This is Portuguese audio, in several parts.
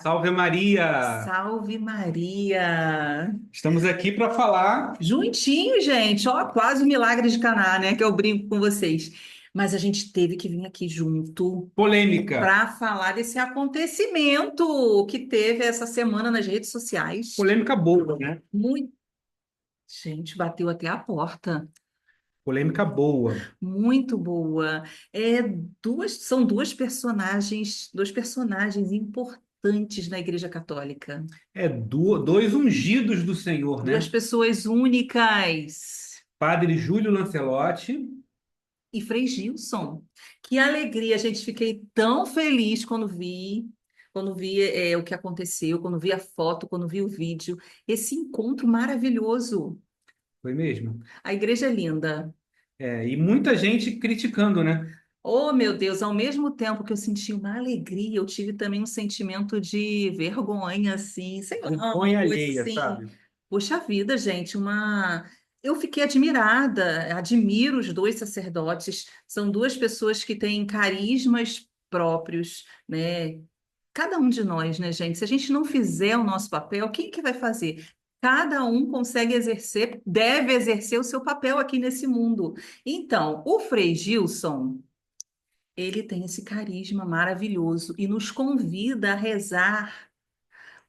Salve Maria! Salve Maria! Estamos aqui para falar Juntinho, gente, ó, quase o milagre de Caná, né? Que eu brinco com vocês. Mas a gente teve que vir aqui junto polêmica. para falar desse acontecimento que teve essa semana nas redes sociais. Polêmica boa, né? Muito, gente, bateu até a porta. Polêmica boa. Muito boa. É são dois personagens importantes na Igreja Católica. É dois ungidos do Senhor, Duas né? pessoas únicas. Padre Júlio Lancelotti. E Frei Gilson. Que alegria, gente. Fiquei tão feliz quando vi o que aconteceu, quando vi a foto, quando vi o vídeo. Esse encontro maravilhoso. Foi mesmo? A igreja é linda. E muita gente criticando, né? Oh, meu Deus, ao mesmo tempo que eu senti uma alegria, eu tive também um sentimento de vergonha, assim, sei lá, uma Vergonha coisa alheia, assim. sabe? Poxa vida, gente, uma. Eu fiquei admirada, admiro os dois sacerdotes, são duas pessoas que têm carismas próprios, né? Cada um de nós, né, gente? Se a gente não fizer o nosso papel, quem que vai fazer? Cada um consegue exercer, deve exercer o seu papel aqui nesse mundo. Então, o Frei Gilson. Ele tem esse carisma maravilhoso e nos convida a rezar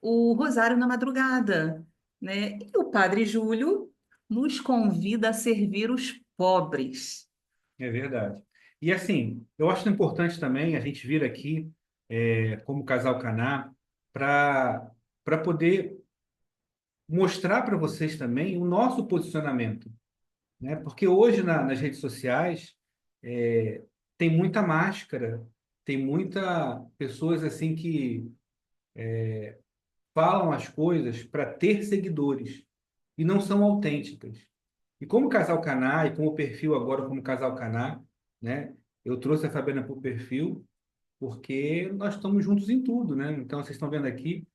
o Rosário na madrugada, né? E o Padre Júlio nos convida a servir os pobres. É verdade. E assim, eu acho importante também a gente vir aqui, como Casal Caná, para poder mostrar para vocês também o nosso posicionamento, né? Porque hoje nas redes sociais tem muita máscara, tem muita pessoas assim que falam as coisas para ter seguidores e não são autênticas. E como Casal Caná e como perfil agora como Casal Caná, né? Eu trouxe a Fabiana para o perfil porque nós estamos juntos em tudo, né? Então vocês estão vendo aqui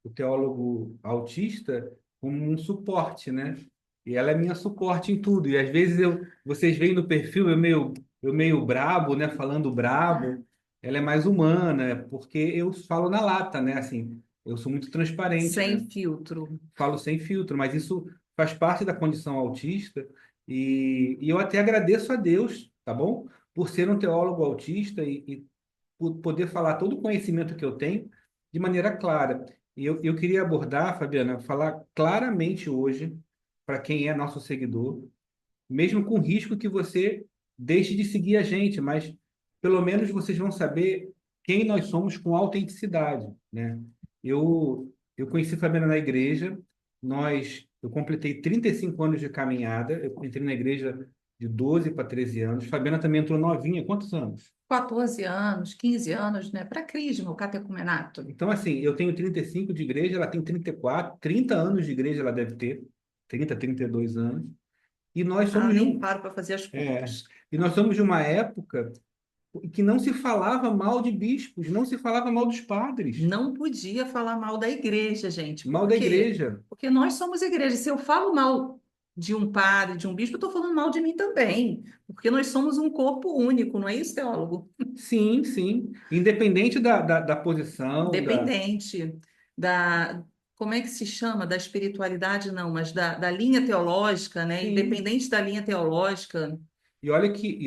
o teólogo autista como um suporte, né? E ela é minha suporte em tudo. E às vezes vocês veem no perfil eu meio brabo, né? Falando brabo. Ela é mais humana, porque eu falo na lata, né? Assim, eu sou muito transparente, né? Sem filtro. Falo sem filtro, mas isso faz parte da condição autista. E eu até agradeço a Deus, tá bom? Por ser um teólogo autista e por poder falar todo o conhecimento que eu tenho de maneira clara. E eu queria abordar, Fabiana, falar claramente hoje para quem é nosso seguidor, mesmo com risco que você deixe de seguir a gente, mas pelo menos vocês vão saber quem nós somos com autenticidade, né? Eu conheci a Fabiana na igreja, eu completei 35 anos de caminhada, eu entrei na igreja de 12 para 13 anos. Fabiana também entrou novinha, quantos anos? 14 anos, 15 anos, né? Para Crisma, o catecumenato. Então, assim, eu tenho 35 de igreja, ela tem 34, 30 anos de igreja ela deve ter, 30, 32 anos. E nós Ah, somos de nem um, paro para fazer as é, contas. e nós somos de uma época que não se falava mal de bispos, não se falava mal dos padres, Não podia falar mal da igreja, gente. mal Por da quê? igreja. Porque nós somos igreja. Se eu falo mal de um padre, de um bispo, eu estou falando mal de mim também. Porque nós somos um corpo único, não é isso, teólogo? Sim, sim. Independente da posição, Independente da. Como é que se chama? Da espiritualidade, não, mas da linha teológica, né? sim. Independente da linha teológica. E olha que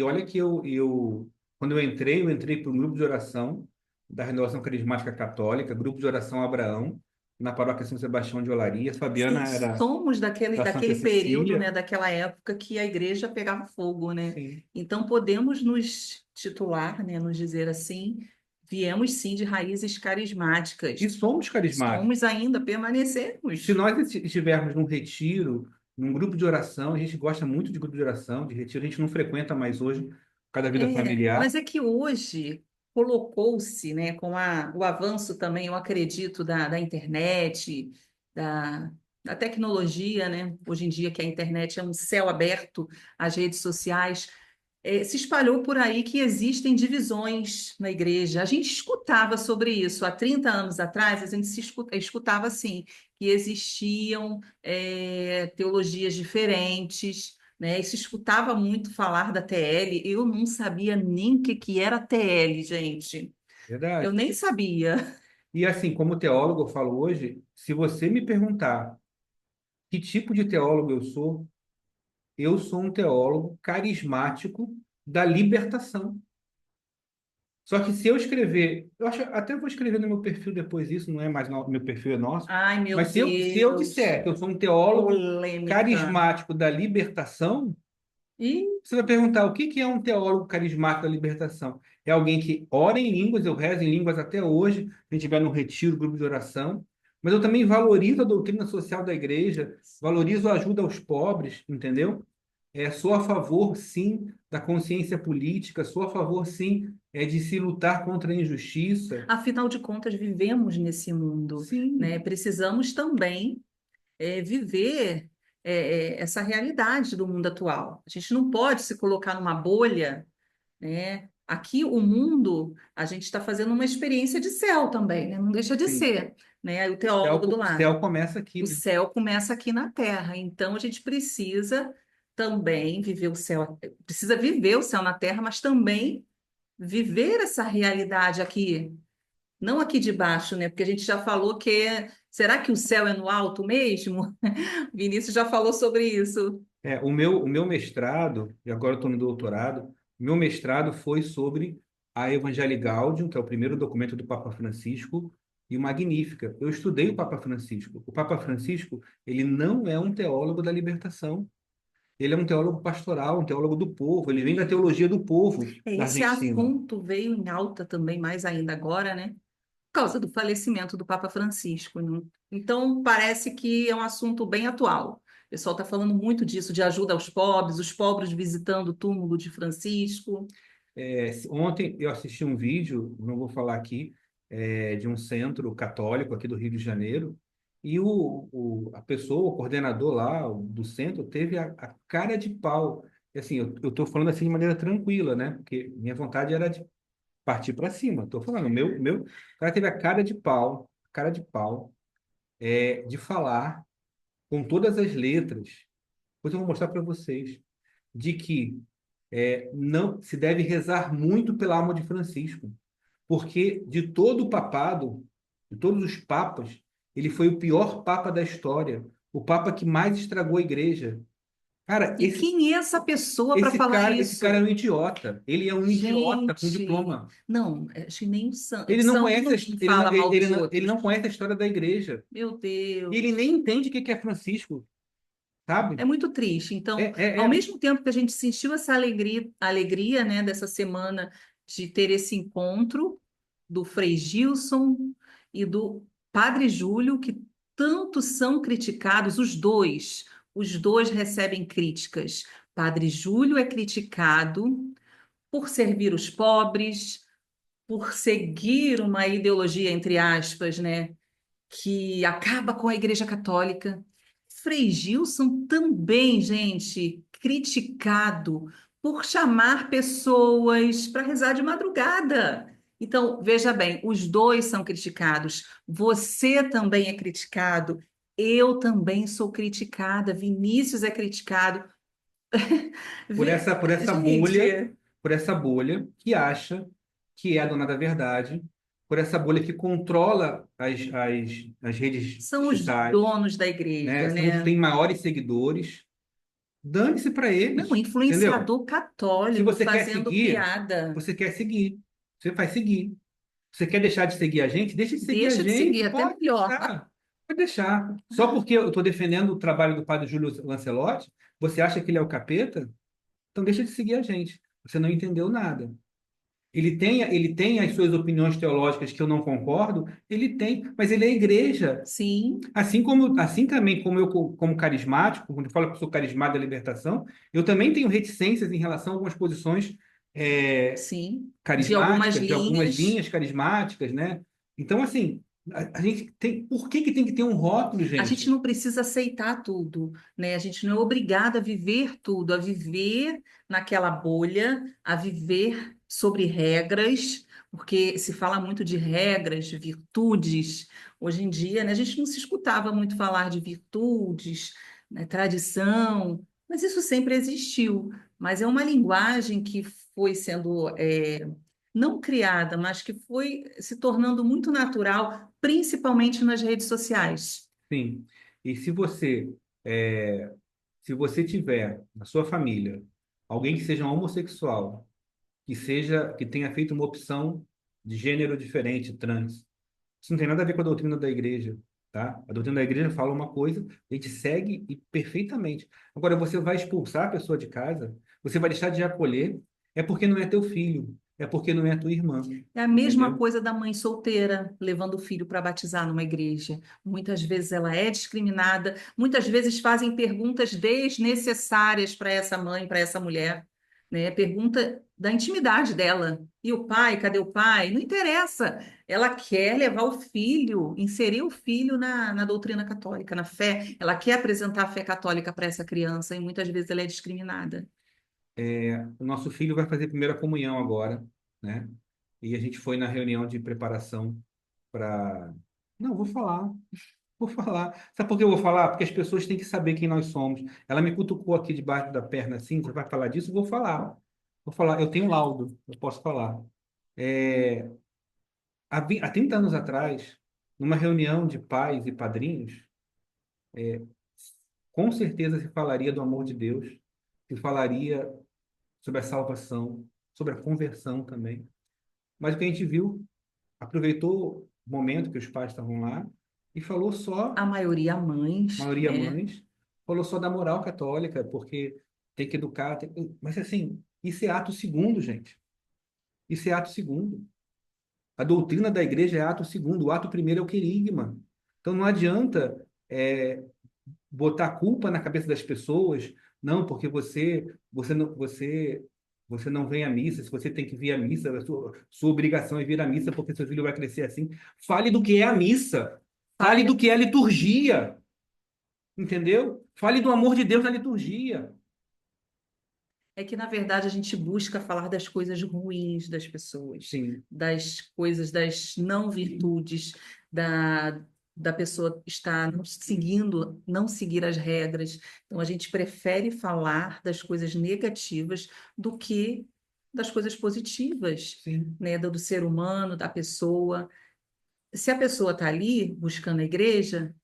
quando eu entrei para um grupo de oração da Renovação Carismática Católica, grupo de oração Abraão, na paróquia São Sebastião de Olaria. Fabiana era Somos daquele, da Santa daquele período, né, Cecília. daquela época que a igreja pegava fogo, né? Sim. Então podemos nos titular, né, nos dizer assim, viemos sim de raízes E carismáticas. somos carismáticos. Somos ainda, Se permanecemos. nós estivermos num retiro, num grupo de oração, a gente gosta muito de grupo de oração, de retiro, a gente não frequenta mais hoje, por causa da vida Mas familiar. é que hoje colocou-se, né, com o avanço também, eu acredito, da internet, da, da tecnologia, né? Hoje em dia que a internet é um céu aberto, as redes sociais, se espalhou por aí que existem divisões na igreja. A gente escutava sobre isso. Há 30 anos atrás, a gente escutava assim, que existiam teologias diferentes, né? E se escutava muito falar da TL. Eu não sabia nem o que era TL, gente. Eu Verdade. nem sabia. E assim, como teólogo, eu falo hoje, se você me perguntar que tipo de teólogo eu sou um teólogo carismático da libertação. Só que se eu escrever, eu acho, até vou escrever no meu perfil depois isso, não é mais meu perfil é nosso, Ai, meu mas se eu Deus, disser que eu sou um teólogo polêmica. carismático da libertação, E você vai perguntar o que que é um teólogo carismático da libertação? É alguém que ora em línguas, eu rezo em línguas até hoje, se a gente estiver no retiro, grupo de oração, mas eu também valorizo a doutrina social da igreja, valorizo a ajuda aos pobres, entendeu? Sou a favor, sim, da consciência política, sou a favor, sim, de se lutar contra a injustiça. afinal de contas, vivemos nesse mundo, né? Sim, Precisamos também viver essa realidade do mundo atual. A gente não pode se colocar numa bolha, né? Aqui, o mundo, a gente está fazendo uma experiência de céu também, né? Não deixa de sim. ser, né? Aí o O céu, teólogo do o lado. céu começa aqui, O né? céu começa aqui na Terra, então a gente precisa também viver o céu, precisa viver o céu na Terra, mas também viver essa realidade aqui, não aqui de baixo, né? Porque a gente já falou será que o céu é no alto mesmo? Vinícius já falou sobre isso. O meu mestrado, e agora eu estou no doutorado, o meu mestrado foi sobre a Evangelii Gaudium, que é o primeiro documento do Papa Francisco, e o Magnífica. Eu estudei o Papa Francisco. O Papa Francisco, ele não é um teólogo da libertação. Ele é um teólogo pastoral, um teólogo do povo. Ele vem da teologia do povo da Esse Argentina. assunto veio em alta também, mais ainda agora, né? Por causa do falecimento do Papa Francisco, né? Então, parece que é um assunto bem atual. O pessoal está falando muito disso, de ajuda aos pobres, os pobres visitando o túmulo de Francisco. Ontem eu assisti um vídeo, não vou falar aqui, de um centro católico aqui do Rio de Janeiro, e a pessoa, o coordenador lá do centro, teve a cara de pau. E, assim, eu estou falando assim de maneira tranquila, né? Porque minha vontade era de partir para cima. Estou falando, o cara teve cara de pau, de falar com todas as letras. Depois eu vou mostrar para vocês, de que não se deve rezar muito pela alma de Francisco, porque de todo o papado, de todos os papas, ele foi o pior papa da história, o papa que mais estragou a igreja. Cara, E quem é essa pessoa para falar esse cara é isso? um idiota. Ele é um idiota com Gente, diploma. não, acho que nem Ele não santo conhece, não fala mal dos ele outros. não conhece a história da igreja. Meu E ele Deus. nem entende o que é Francisco, É sabe? muito triste. É, Então, é, ao é. mesmo tempo que a gente sentiu essa alegria, né, dessa semana de ter esse encontro do Frei Gilson e do Padre Júlio, que tanto são criticados, os dois recebem críticas. Padre Júlio é criticado por servir os pobres, por seguir uma ideologia, entre aspas, né, que acaba com a Igreja Católica. Frei Gilson também, gente, criticado por chamar pessoas para rezar de madrugada. Então, veja bem, os dois são criticados. Você também é criticado. Eu também sou criticada. Vinícius é criticado. por Vê- essa, por essa bolha, Gente, por essa bolha que acha que é a dona da verdade, por essa bolha que controla as redes são os digitais, donos da né? igreja, São os que né? têm maiores seguidores. Dane-se para Não, eles, entendeu? influenciador Se católico você quer fazendo seguir, piada. você quer seguir. Você vai seguir. Você quer deixar de seguir a gente? Deixa de seguir a Deixa de seguir, gente. até Pode melhor. deixar. Pode deixar. Só porque eu estou defendendo o trabalho do padre Júlio Lancelotti, você acha que ele é o capeta? Então deixa de seguir a gente. Você não entendeu nada. Ele tem as suas opiniões teológicas que eu não concordo, ele tem, mas ele é igreja. Sim, Assim também como eu, como carismático, quando eu falo que eu sou carismático da libertação, eu também tenho reticências em relação a algumas posições sim. De algumas carismáticas, de algumas linhas. linhas carismáticas, né? Então, assim, a gente tem. Por que que tem que ter um rótulo, A gente gente? não precisa aceitar tudo, né? A gente não é obrigado a viver tudo, a viver naquela bolha, a viver sobre regras, porque se fala muito de regras, de virtudes. Hoje em dia, né, a gente não se escutava muito falar de virtudes, né, tradição, mas isso sempre existiu. Mas é uma linguagem que foi sendo não criada, mas que foi se tornando muito natural, principalmente nas redes sociais. Sim. E é, se você tiver na sua família alguém que seja homossexual, que tenha feito uma opção de gênero diferente, trans, isso não tem nada a ver com a doutrina da igreja, tá? A doutrina da igreja fala uma coisa, a gente segue e perfeitamente. Agora, você vai expulsar a pessoa de casa, você vai deixar de acolher, é porque não é teu filho, é porque não é tua irmã, É a mesma entendeu? coisa da mãe solteira levando o filho para batizar numa igreja. Muitas vezes ela é discriminada, muitas vezes fazem perguntas desnecessárias para essa mãe, para essa mulher, né? Pergunta da intimidade dela. E o pai, cadê o pai? Não interessa. Ela quer levar o filho, inserir o filho na doutrina católica, na fé. Ela quer apresentar a fé católica para essa criança e muitas vezes ela é discriminada. O nosso filho vai fazer primeira comunhão agora, né? E a gente foi na reunião de preparação para. Não, vou falar. Vou falar. Sabe por que eu vou falar? Porque as pessoas têm que saber quem nós somos. Ela me cutucou aqui debaixo da perna assim, você vai falar disso? Eu vou falar. Vou falar. Eu tenho laudo, eu posso falar. É, há 30 anos atrás, numa reunião de pais e padrinhos, com certeza se falaria do amor de Deus, se falaria sobre a salvação, sobre a conversão também. Mas o que a gente viu, aproveitou o momento que os pais estavam lá e falou só, A maioria mães, maioria né? mães, falou só da moral católica, porque tem que educar. Mas assim, isso é ato segundo, gente. Isso é ato segundo. A doutrina da igreja é ato segundo. O ato primeiro é o querigma. Então não adianta botar culpa na cabeça das pessoas, não, porque você não vem à missa, se você tem que vir à missa, sua obrigação é vir à missa porque seu filho vai crescer assim. Fale do que é a missa. Fale Fale do que é a liturgia. Entendeu? Fale do amor de Deus na liturgia. É que, na verdade, a gente busca falar das coisas ruins das pessoas, Sim, das coisas, das não virtudes, da, da pessoa estar não seguindo, não seguir as regras. Então, a gente prefere falar das coisas negativas do que das coisas positivas, sim. né? Do ser humano, da pessoa. Se a pessoa está ali buscando a igreja,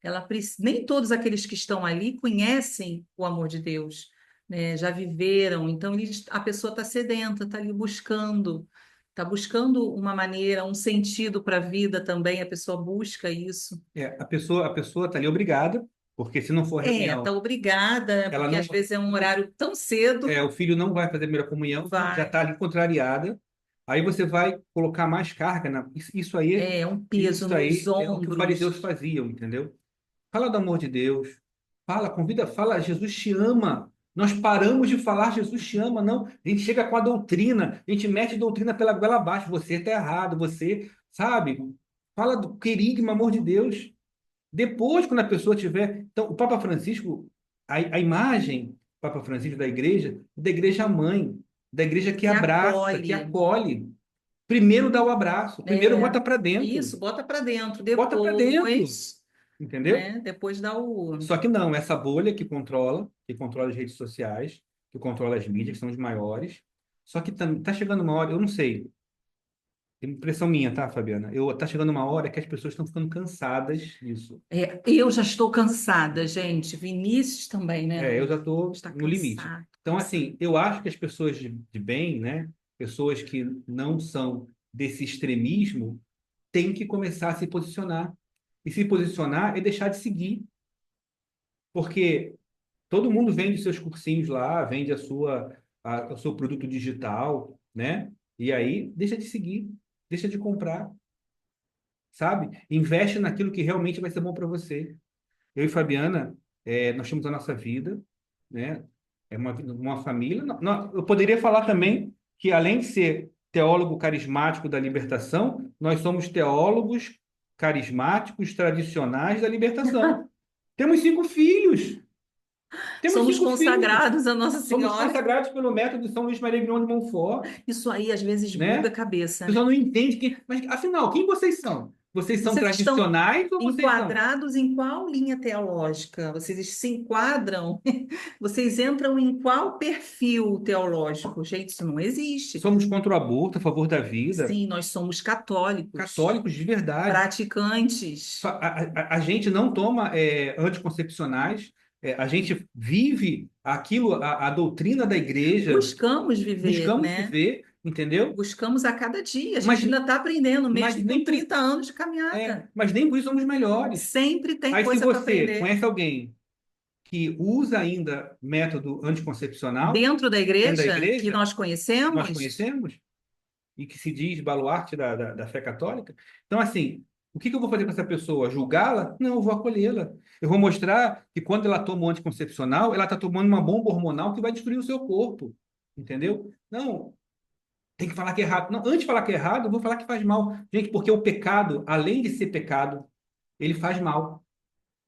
nem todos aqueles que estão ali conhecem o amor de Deus, né? Já viveram, então a pessoa está sedenta, está buscando uma maneira, um sentido para a vida também, a pessoa busca isso. A pessoa está ali obrigada, porque se não for É, está reunião, obrigada, ela porque não, às vezes é um horário tão cedo, o filho não vai fazer a primeira comunhão, já vai, está ali contrariada. Aí você vai colocar mais carga isso aí, é um peso isso nos aí é o que os fariseus ombros. faziam, entendeu? Fala do amor de Deus. Fala, Jesus te ama. Nós paramos de falar, Jesus te ama, não. A gente chega com a doutrina, a gente mete doutrina pela goela abaixo. Você está errado, você, sabe? Fala do querigma, amor de Deus. Depois, quando a pessoa tiver. Então, o Papa Francisco, a imagem do Papa Francisco da igreja mãe, da igreja que Que abraça, que acolhe. acolhe. Primeiro dá o abraço, primeiro É, bota para dentro. isso, bota para dentro. Bota para dentro, Depois, entendeu? né? Depois dá o. Só que não, essa bolha que controla as redes sociais, que controla as mídias, que são os maiores. Só que tá chegando uma hora, eu não sei, impressão minha, tá, Fabiana? Tá chegando uma hora que as pessoas estão ficando cansadas disso. Eu já estou cansada, gente. Vinícius também, Eu né? já estou Está no limite. cansado, Então, cansado. assim, eu acho que as pessoas de bem, né, pessoas que não são desse extremismo, têm que começar a se posicionar. E se posicionar é deixar de seguir, porque todo mundo vende seus cursinhos lá, vende o seu produto digital, né? E aí, deixa de seguir, deixa de comprar, sabe? Investe naquilo que realmente vai ser bom para você. Eu e Fabiana, nós temos a nossa vida, né? É uma família. Eu poderia falar também que, além de ser teólogo carismático da libertação, nós somos teólogos carismáticos tradicionais da libertação. Temos 5 filhos. Temos Somos 5 filhos. consagrados a Nossa Somos Senhora. consagrados pelo método de São Luís Maria Grão de Montfort, Isso aí às vezes buga a né? O cabeça, né? pessoal não entende mas afinal, quem vocês são? Vocês são Vocês estão tradicionais ou vocês são? enquadrados em qual linha teológica? Vocês se enquadram? Vocês entram em qual perfil teológico? Gente, isso não existe. Somos contra o aborto, a favor da vida, Sim, nós somos católicos, católicos de verdade. praticantes. A gente não toma anticoncepcionais, a gente vive aquilo, a doutrina da igreja, Buscamos viver, buscamos né? viver, entendeu? Buscamos a cada dia. A Mas, gente ainda está aprendendo, mas, mesmo com nem por, 30 anos de caminhada. mas nem por isso somos melhores. Sempre tem Aí, se coisa para você aprender. conhece alguém que usa ainda método anticoncepcional Dentro da dentro da igreja que igreja, nós que nós conhecemos, conhecemos, e que se diz baluarte da fé católica. Então, assim, o que que eu vou fazer com essa pessoa? Julgá-la? Não, eu vou acolhê-la. Eu vou mostrar que quando ela toma um anticoncepcional, ela está tomando uma bomba hormonal que vai destruir o seu corpo. Entendeu? Não, tem que falar que é errado. Não, antes de falar que é errado, eu vou falar que faz mal. Gente, porque o pecado, além de ser pecado, ele faz mal.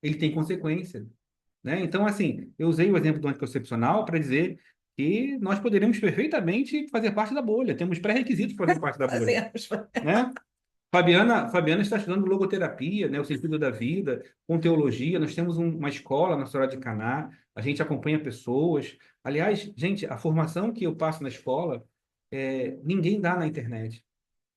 Ele tem consequência. Né? Então, assim, eu usei o exemplo do anticoncepcional para dizer que nós poderíamos perfeitamente fazer parte da bolha. Temos pré-requisitos para fazer parte da bolha, fazemos. né? Fabiana está estudando logoterapia, né, o sentido da vida, com teologia. Nós temos uma escola na Soraya de Caná, a gente acompanha pessoas. Aliás, gente, a formação que eu passo na escola, ninguém dá na internet,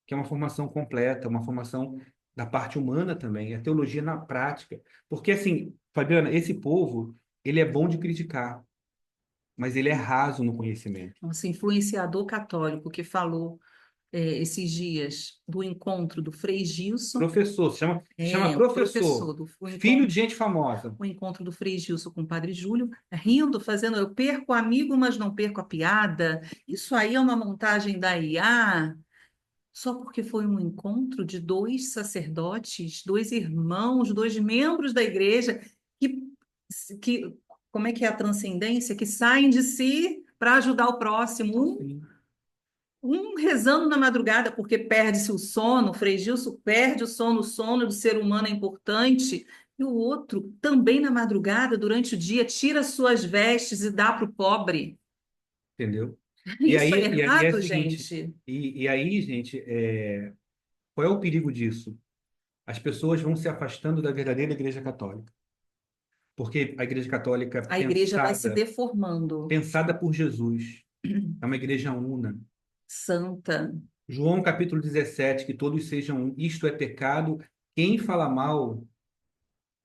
que é uma formação completa, uma formação da parte humana também, é teologia na prática. Porque, assim, Fabiana, esse povo, ele é bom de criticar, mas ele é raso no conhecimento. Nosso influenciador católico que falou esses dias do encontro do Frei Gilson, Professor, se chama o professor, professor, o filho de encontro, gente famosa. o encontro do Frei Gilson com o Padre Júlio, rindo, fazendo, eu perco o amigo, mas não perco a piada. Isso aí é uma montagem da IA, só porque foi um encontro de dois sacerdotes, dois irmãos, dois membros da igreja, que, que como é que é a transcendência? Que saem de si para ajudar o próximo. Sim, Um rezando na madrugada porque perde-se o sono, o Frei Gilson perde o sono do ser humano é importante, e o outro, também na madrugada, durante o dia, tira suas vestes e dá para o pobre. entendeu? E Isso é aí, é o errado, seguinte, gente. e aí, gente, qual é o perigo disso? As pessoas vão se afastando da verdadeira Igreja Católica, porque a Igreja Católica A igreja vai se deformando. pensada por Jesus, é uma igreja una. Santa. João capítulo 17, que todos sejam um. Isto é pecado. Quem fala mal,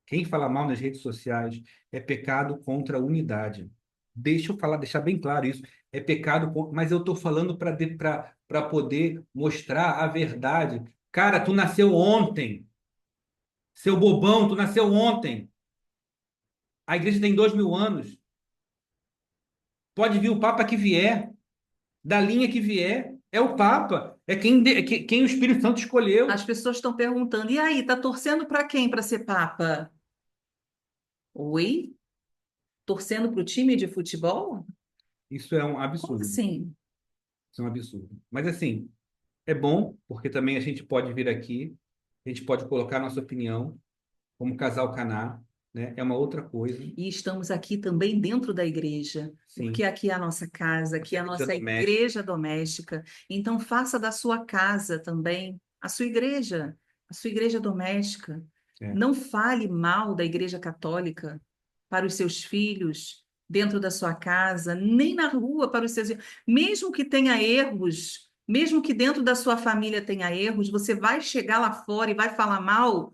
quem fala mal nas redes sociais é pecado contra a unidade. Deixa eu falar, deixar bem claro isso. É pecado, mas eu estou falando para poder mostrar a verdade. Cara, tu nasceu ontem. Seu bobão, tu nasceu ontem. A igreja tem 2000 anos. Pode vir o Papa que vier, da linha que vier. É o Papa. É quem o Espírito Santo As escolheu. pessoas estão perguntando: e aí, tá torcendo para quem para ser papa? Oi? Torcendo para o time de futebol? Isso é um Como absurdo. assim? Isso é um absurdo. Mas assim, é bom, porque também a gente pode vir aqui, a gente pode colocar nossa opinião como casal Caná, né? É uma outra coisa, E estamos aqui também dentro da igreja, porque sim. aqui é a nossa casa, aqui é a Igreja nossa doméstica. igreja doméstica. Então, faça da sua casa também a sua igreja doméstica. É. Não fale mal da igreja católica para os seus filhos, dentro da sua casa, nem na rua para os seus. Mesmo que tenha erros, mesmo que dentro da sua família tenha erros, você vai chegar lá fora e vai falar mal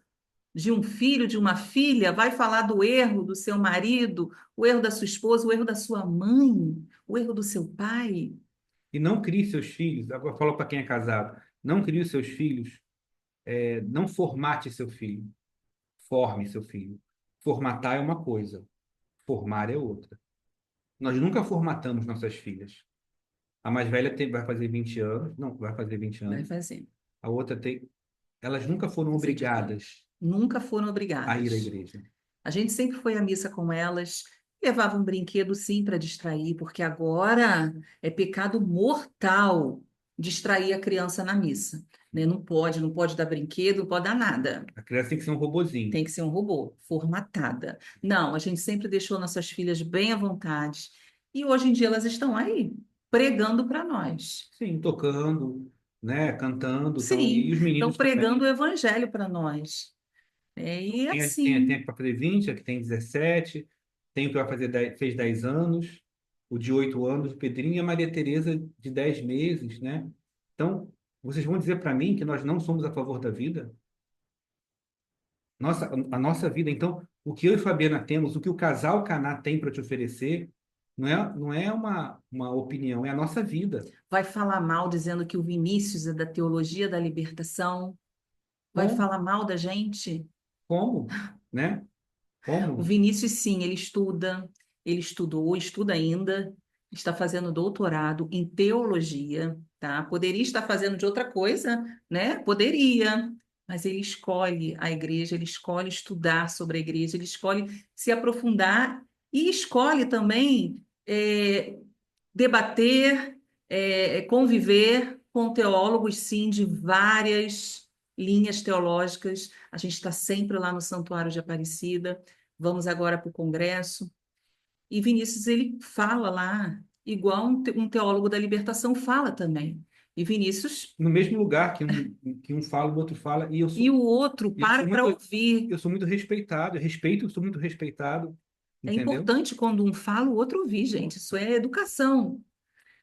de um filho, de uma filha, vai falar do erro do seu marido, o erro da sua esposa, o erro da sua mãe, o erro do seu pai. E não crie seus filhos, agora falo para quem é casado, não crie os seus filhos, não formate seu filho, forme seu filho. Formatar é uma coisa, formar é outra. Nós nunca formatamos nossas filhas. A mais velha vai fazer 20 anos, não, vai fazer 20 Vai anos. fazer. A outra tem. Elas nunca foram Fazer 18. obrigadas Nunca foram a ir à obrigadas. igreja. A gente sempre foi à missa com elas, levava um brinquedo sim para distrair, porque agora é pecado mortal distrair a criança na missa, né? Não pode, não pode dar brinquedo, não pode dar nada. A criança tem que ser um robozinho. Tem que ser um robô, formatada. Não, a gente sempre deixou nossas filhas bem à vontade. E hoje em dia elas estão aí, pregando para nós. Sim, tocando. né, cantando, então, Sim, e os estão meninos pregando o também. evangelho para nós. E Tem assim, a que vai fazer 20, a que tem 17, tem o que vai fazer 10, fez 10 anos, o de 8 anos, o Pedrinho e a Maria Tereza de 10 meses, né? Então, vocês vão dizer para mim que nós não somos a favor da vida? A nossa vida, então, o que eu e Fabiana temos, o que o casal Caná tem para te oferecer, não é uma opinião, é a nossa vida. vai falar mal dizendo que o Vinícius é da teologia da libertação, vai Como? falar mal da gente. Como? Né? O Como? Vinícius, sim, ele estuda, ele estudou, estuda ainda, está fazendo doutorado em teologia, tá? Poderia estar fazendo de outra coisa, né? Poderia, mas ele escolhe a igreja, ele escolhe estudar sobre a igreja, ele escolhe se aprofundar e escolhe também debater, conviver com teólogos, sim, de várias linhas teológicas. A gente está sempre lá no Santuário de Aparecida. Vamos agora para o Congresso. E Vinícius, ele fala lá, igual um teólogo da libertação fala também. E Vinícius, No mesmo lugar que um fala, o outro fala, e eu e sou, o outro eu para sou para muito, ouvir. eu sou muito respeitado, eu respeito, eu sou muito respeitado, É entendeu? importante quando um fala, o outro ouvir, gente. Isso é educação.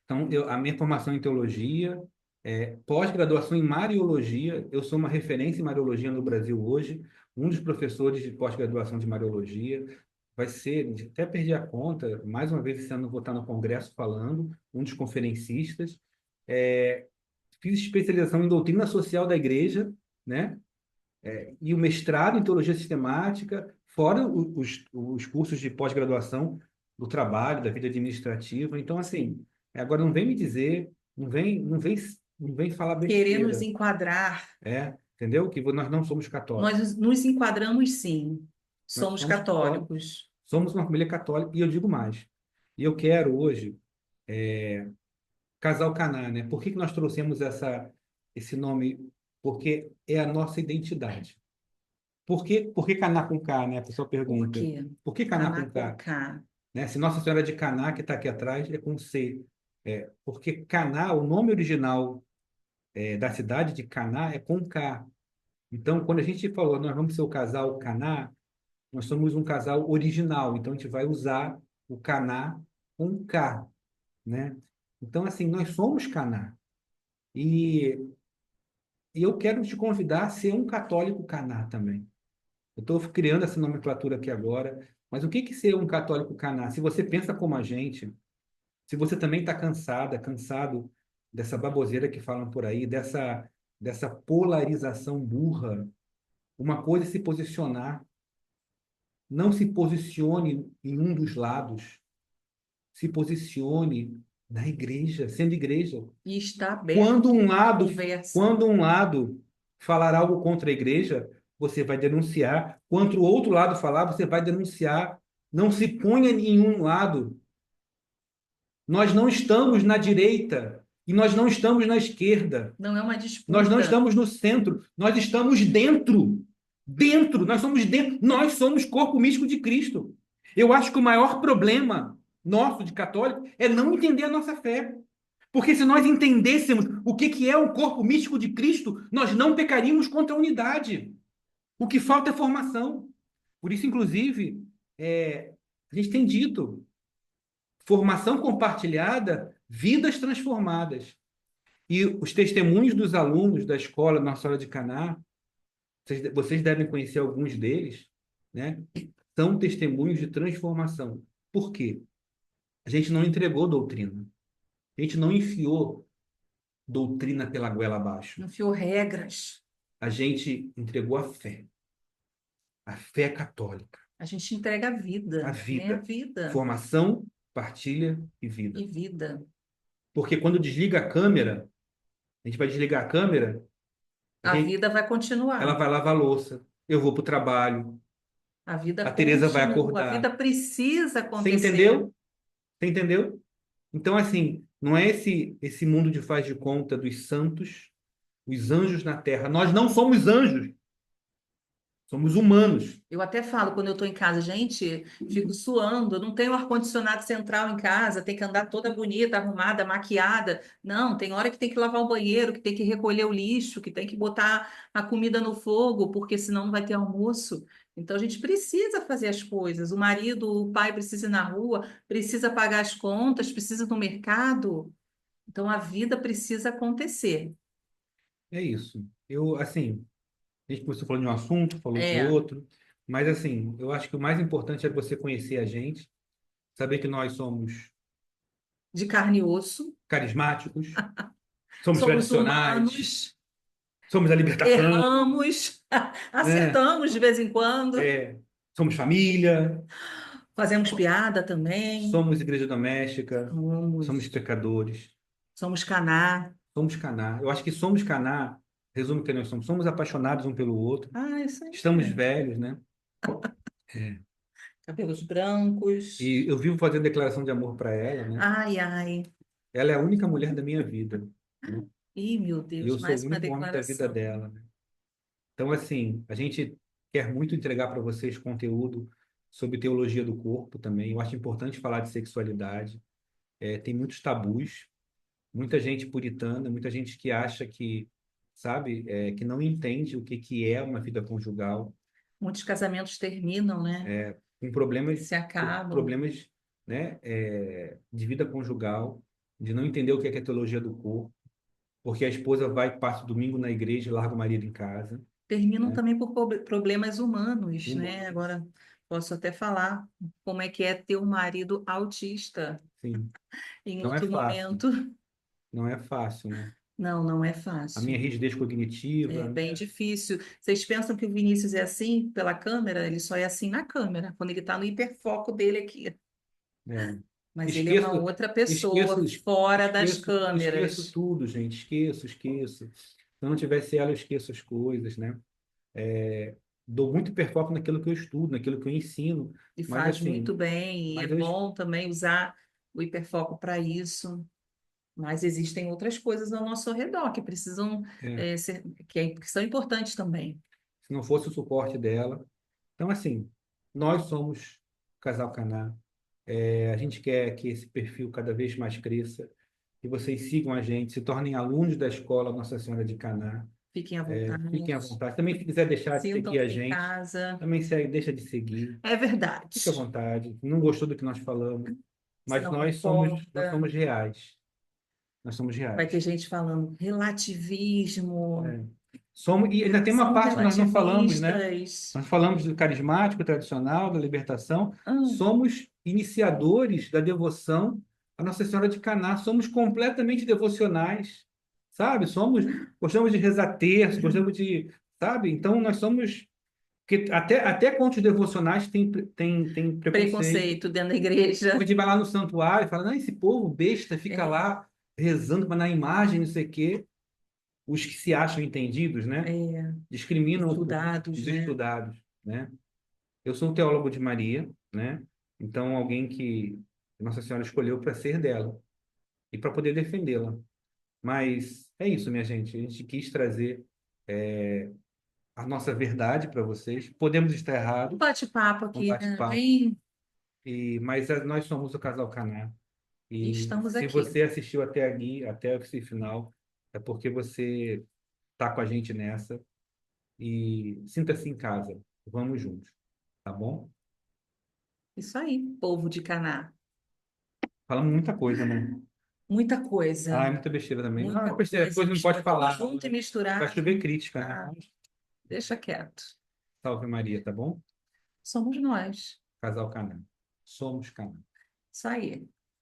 Então, a minha formação em teologia, pós-graduação em Mariologia, eu sou uma referência em Mariologia no Brasil hoje, um dos professores de pós-graduação de Mariologia, vai ser, até perdi a conta, mais uma vez esse ano eu vou estar no congresso falando, um dos conferencistas. É, fiz especialização em doutrina social da igreja, né? E o mestrado em teologia sistemática, fora os cursos de pós-graduação do trabalho, da vida administrativa. Então, assim, agora não vem me dizer, não vem falar Querer nos besteira, enquadrar. entendeu? Que nós não somos católicos. Nós nos enquadramos, sim. Nós Somos somos católicos, católicos. somos uma família católica, e eu digo mais. E eu quero hoje Casal Caná, né? Por que que nós trouxemos esse nome? Porque é a nossa identidade. Por que Caná com K, né? A pessoa Por pergunta. quê? Por que Caná Caná com com K? K. Né? Se Nossa Senhora de Caná, que está aqui atrás, é com C. Porque Caná, o nome original da cidade de Caná é com K. Então, quando a gente falou, nós vamos ser o casal Caná, nós somos um casal original. Então, a gente vai usar o Caná com K, né? Então, assim, nós somos Caná. E, e eu quero te convidar a ser um católico Caná também. Eu estou criando essa nomenclatura aqui agora, mas o que que ser um católico caná? Se você pensa como a gente, se você também está cansado dessa baboseira que falam por aí, dessa polarização burra, uma coisa é se posicionar, não se posicione em um dos lados, se posicione na igreja, sendo igreja. E está Quando aberto um à lado, conversa. quando um lado falar algo contra a igreja, você vai denunciar. Quando o outro lado falar, você vai denunciar. Não se ponha em um lado. Nós não estamos na direita e nós não estamos na esquerda. Não é uma Nós não disputa. estamos no centro. Nós estamos dentro. Dentro. Nós somos dentro. Nós somos corpo místico de Cristo. Eu acho que o maior problema nosso de católico é não entender a nossa fé. Porque se nós entendêssemos o que que é o corpo místico de Cristo, nós não pecaríamos contra a unidade. O que falta é formação. Por isso, inclusive, a gente tem dito, formação compartilhada, vidas transformadas. E os testemunhos dos alunos da escola Nossa Senhora de Caná, vocês devem conhecer alguns deles, né? São testemunhos de transformação. Por quê? A gente não entregou doutrina. A gente não enfiou doutrina pela goela abaixo. Enfiou regras. A gente entregou a fé católica, A gente entrega a a vida, né? A vida, vida formação, partilha e vida. e vida. Porque quando desliga a câmera, a gente vai desligar a câmera, A vida vai ela continuar. vai lavar a louça, eu vou para o trabalho, A vida a Teresa vai continua. A acordar. vida precisa Você acontecer. entendeu? Você entendeu? Então, assim, não é esse mundo de faz de conta dos santos, os anjos na terra. Nós não somos anjos. Somos humanos. Eu até falo quando eu estou em casa, gente, fico suando, eu não tenho ar-condicionado central em casa, tem que andar toda bonita, arrumada, maquiada. Não, tem hora que tem que lavar o banheiro, que tem que recolher o lixo, que tem que botar a comida no fogo, porque senão não vai ter almoço. Então a gente precisa fazer as coisas. O marido, o pai precisa ir na rua, precisa pagar as contas, precisa ir no mercado. Então a vida precisa acontecer. É isso. Eu, assim, a gente começou falando de um assunto, falou de É, outro, mas, assim, eu acho que o mais importante é você conhecer a gente, saber que nós somos de carne e osso, carismáticos, somos somos tradicionais, humanos. somos a libertação, Erramos, né? acertamos de vez em quando, É, somos família, fazemos piada também, somos igreja doméstica, somos somos, pecadores, somos caná. somos caná. Eu acho que somos caná resume o que nós somos. Somos apaixonados um pelo outro, Ah, isso aí estamos mesmo. velhos, né? É. Cabelos brancos. E eu vivo fazendo declaração de amor para ela, né? Ai, ai. Ela é a única mulher da minha vida, né? Ih, meu E eu Deus, sou o mais uma único homem da vida declaração. dela, né? Então, assim, a gente quer muito entregar para vocês conteúdo sobre teologia do corpo também. Eu acho importante falar de sexualidade. É, tem muitos tabus, muita gente puritana, muita gente que acha que, sabe, que não entende o que que é uma vida conjugal, Muitos casamentos terminam, né? com problemas, Se acabam. problemas, né, de vida conjugal, de não entender o que é teologia do corpo, porque a esposa vai, passa o domingo na igreja e larga o marido em casa, Terminam né? também por problemas humanos, né? Humanos, Agora, posso até falar como é que é ter um marido autista sim. em Não é outro fácil, momento. não é fácil, né? Não, não é A minha fácil. rigidez É cognitiva, bem difícil. Vocês pensam que o Vinícius é assim pela câmera? Ele só é assim na câmera, quando ele está no hiperfoco dele aqui. é, Mas ele é uma esqueço, outra pessoa esqueço, fora das esqueço câmeras tudo, gente, esqueço. Se eu não tivesse ela, eu esqueço as coisas, né? Dou muito hiperfoco naquilo que eu estudo, naquilo que eu ensino, e mas faz muito assim, bem. E é mas eu, bom também usar o hiperfoco para isso. Mas existem outras coisas ao nosso redor que precisam é, ser, que são importantes também. se não fosse o suporte dela. Então, assim, nós somos o Casal Caná. A gente quer que esse perfil cada vez mais cresça, que vocês sigam a gente, se tornem alunos da escola Nossa Senhora de Caná. Fiquem à vontade, Fiquem à vontade. Também, se quiser deixar de seguir a sintam-se em gente, casa. também segue, deixa de seguir. É Fique à verdade. vontade. Não gostou do que nós falamos, Se mas não nós concorda. somos reais. Nós somos Vai ter reais. gente falando relativismo, É. Somos, e ainda tem uma são parte que nós não falamos, né? relativistas. Nós falamos do carismático, tradicional, da libertação. Ah, Somos iniciadores da devoção à Nossa Senhora de Caná. Somos completamente devocionais, sabe? Gostamos de rezar terço, gostamos de, sabe? Então nós somos, porque até contra os devocionais tem preconceito. preconceito dentro da A igreja. gente vai lá no santuário e fala, não, esse povo besta fica É, lá rezando na imagem, não sei o quê. Os que se acham entendidos, né? é, Discriminam o povo, estudados, os né? estudados, né? Eu sou um teólogo de Maria, né? Então, alguém que Nossa Senhora escolheu para ser dela e para poder defendê-la. Mas é isso, minha gente. A gente quis trazer a nossa verdade para vocês. Podemos estar Um errados, bate-papo um aqui, né? bate-papo, Bem, mas nós somos o Casal Caná. E estamos se aqui. você assistiu até aqui, até esse final, é porque você está com a gente nessa. E sinta-se em casa. Vamos juntos, tá bom? Isso aí, povo de Caná. Falamos muita coisa, né? Muita coisa, Ah, é muita besteira também. Ah, muita besteira, coisa coisa não pode misturada, falar, junto e né? Vai misturado. chover crítica, né? Ah, deixa quieto. Salve Maria, tá bom? Somos nós. Casal Caná. Somos Caná. Isso aí.